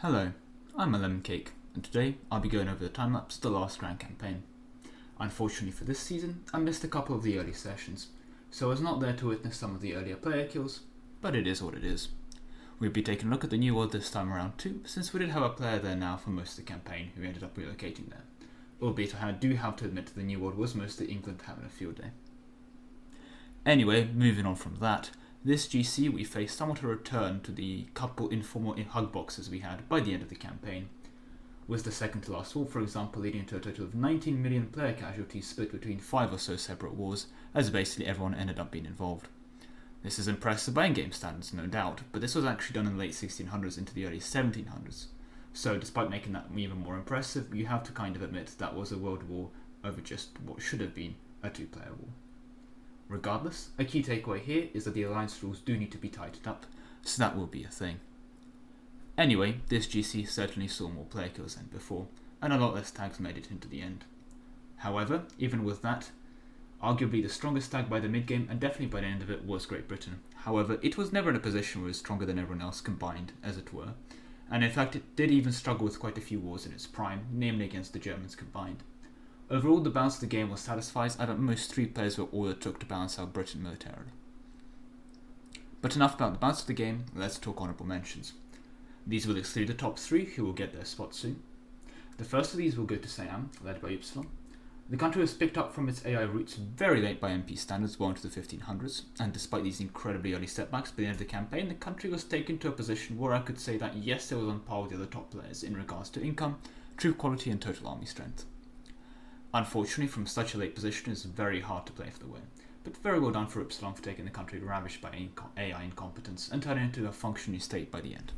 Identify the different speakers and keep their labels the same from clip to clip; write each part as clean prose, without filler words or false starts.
Speaker 1: Hello, I'm a lemon cake, and today I'll be going over the time-lapse of the last Grand Campaign. Unfortunately for this season, I missed a couple of the early sessions, so I was not there to witness some of the earlier player kills, but it is what it is. We'll be taking a look at the New World this time around too, since we did have a player there now for most of the campaign who ended up relocating there. Albeit I do have to admit the New World was mostly England having a field day. Anyway, moving on from that, this GC we faced somewhat a return to the couple informal hug boxes we had by the end of the campaign, with the second to last war for example leading to a total of 19 million player casualties split between 5 or so separate wars, as basically everyone ended up being involved. This is impressive by in-game standards, no doubt, but this was actually done in the late 1600s into the early 1700s, so despite making that even more impressive, you have to kind of admit that was a world war over just what should have been a two-player war. Regardless, a key takeaway here is that the alliance rules do need to be tightened up, so that will be a thing. Anyway, this GC certainly saw more player kills than before, and a lot less tags made it into the end. However, even with that, arguably the strongest tag by the mid-game and definitely by the end of it was Great Britain. However, it was never in a position where it was stronger than everyone else combined, as it were, and in fact it did even struggle with quite a few wars in its prime, namely against the Germans combined. Overall, the balance of the game was satisfied, and at most 3 players were all it took to balance out Britain militarily. But enough about the balance of the game, let's talk honourable mentions. These will exclude the top 3, who will get their spot soon. The first of these will go to Siam, led by Upsilon. The country was picked up from its AI roots very late by MP standards, well into the 1500s, and despite these incredibly early setbacks by the end of the campaign, the country was taken to a position where I could say that yes, it was on par with the other top players in regards to income, troop quality and total army strength. Unfortunately, from such a late position, it's very hard to play for the win, but very well done for Upsilon for taking the country ravished by AI incompetence and turning it into a functioning state by the end.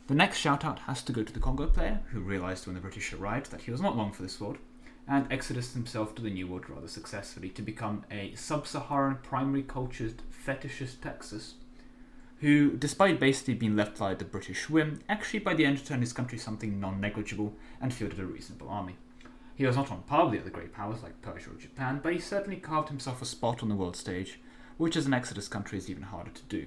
Speaker 1: The next shout out has to go to the Congo player, who realised when the British arrived that he was not long for this world, and exodused himself to the New World rather successfully to become a sub-Saharan primary cultured fetishist Texas, who, despite basically being left by the British whim, actually by the end turned his country something non-negligible and fielded a reasonable army. He was not on par with the other great powers like Persia or Japan, but he certainly carved himself a spot on the world stage, which as an Exodus country is even harder to do.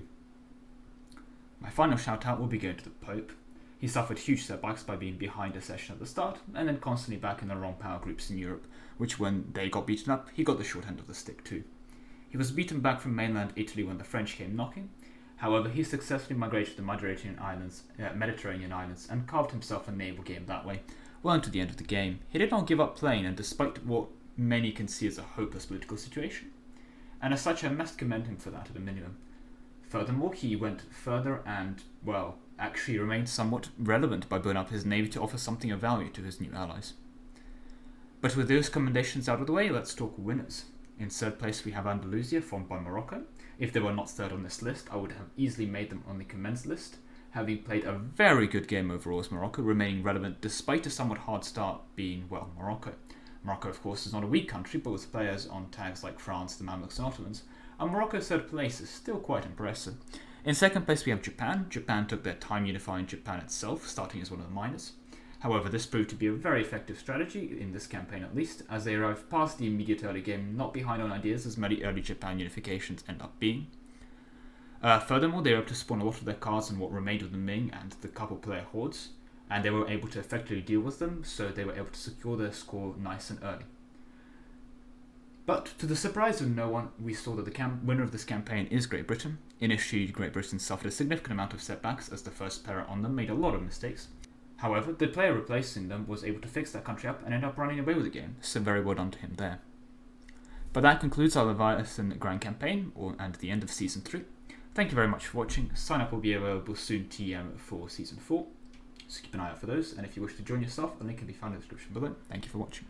Speaker 1: My final shout out will be going to the Pope. He suffered huge setbacks by being behind a session at the start, and then constantly back in the wrong power groups in Europe, which when they got beaten up, he got the short end of the stick too. He was beaten back from mainland Italy when the French came knocking. However, he successfully migrated to the Mediterranean islands and carved himself a naval game that way, well into the end of the game. He did not give up playing, and despite what many can see as a hopeless political situation, and as such I must commend him for that at a minimum. Furthermore, he went further and, well, actually remained somewhat relevant by building up his navy to offer something of value to his new allies. But with those commendations out of the way, let's talk winners. In third place we have Andalusia, formed by Morocco. If they were not third on this list, I would have easily made them on the commends list, having played a very good game overall as Morocco, remaining relevant despite a somewhat hard start being, well, Morocco. Morocco, of course, is not a weak country, but with players on tags like France, the Mamluks and Ottomans, and Morocco's third place is still quite impressive. In second place we have Japan. Japan took their time unifying Japan itself, starting as one of the minors. However, this proved to be a very effective strategy, in this campaign at least, as they arrived past the immediate early game, not behind on ideas as many early Japan unifications end up being. Furthermore, they were able to spawn a lot of their cards in what remained of the Ming and the couple player hordes, and they were able to effectively deal with them, so they were able to secure their score nice and early. But to the surprise of no one, we saw that the winner of this campaign is Great Britain. Initially, Great Britain suffered a significant amount of setbacks as the first player on them made a lot of mistakes. However, the player replacing them was able to fix that country up and end up running away with the game, so very well done to him there. But that concludes our Leviathan Grand Campaign, and the end of Season 3. Thank you very much for watching. Sign up will be available soon TM for Season 4, so keep an eye out for those, and if you wish to join yourself, the link can be found in the description below. Thank you for watching.